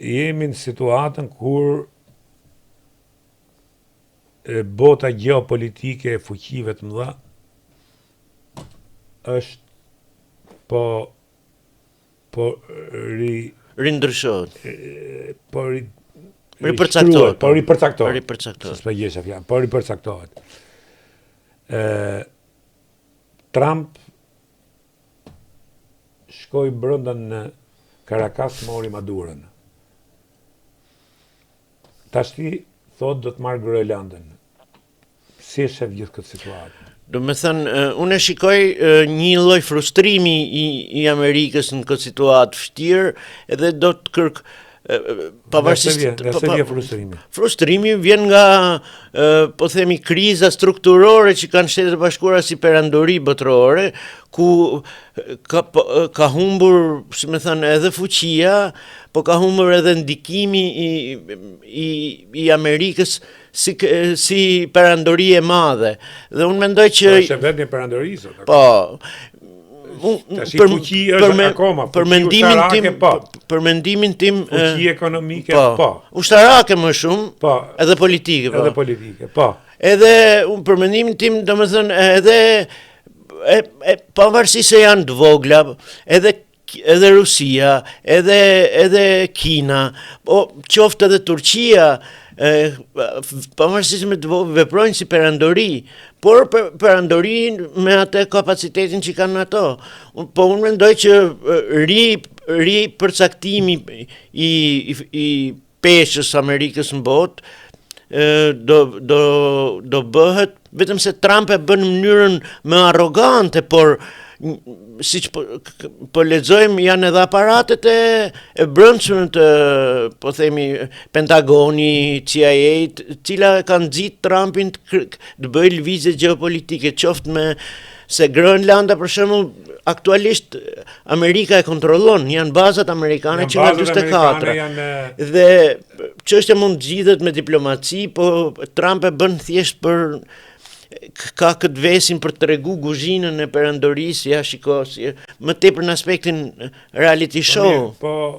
jemi në situatën kur bota geopolitike e fuqive të mëdha është po rindryshohet. Ripërcaktohet. Po ripërcaktohet. Ripërcaktohet. S'po gjesha fjalën, po ripërcaktohet. Trump shkoi brenda në Caracas, mori Madurën. Tashti thot do të marrë Groenlandën. Si e shef gjithë këtë situatë? Do me thënë, unë e shikoj një lloj frustrimi i Amerikës në këtë situatë vështirë, edhe do të kërk pavarësisht frustrimi vjen nga po themi kriza strukturore që kanë Shtetet e Bashkuara si perandori botërore, ku ka humbur, si më thënë, edhe fuqia, po ka humbur edhe ndikimi i Amerikës si perandori e madhe. Dhe unë mendoj që është vetë një perandori sot. Po. Për mendimin tim fuqi ekonomike, po. Ushtarake më shumë, po. Edhe politike, po. Edhe politike, po. Edhe për mendimin tim, domethënë, edhe pavarësisht se janë të vogla, edhe Rusia, edhe Kina, po qoftë edhe Turqia, pavarësisht me të veprojnë si perandori, por perandori me atë kapacitetin që kanë ato. Po unë mendoj që përcaktimi i peshës Amerikës në botë do bëhet, vetëm se Trump e bën në mënyrën më arrogante, por siç po lexojmë janë edhe aparatet e brendshme të, po themi, Pentagoni, CIA, cila kanë nxit Trumpin të bëjë lëvizje gjeopolitike, qoftë me se Groenlanda për shembull aktualisht Amerika e kontrollon, janë bazat amerikane që nga 44. Dhe çështja mund zgjidhet me diplomaci, po Trump e bën thjesht për ka këtë vesin për të tregu kuzhinën e perandorisë, ja shiko, më tepër në aspektin reality show. Po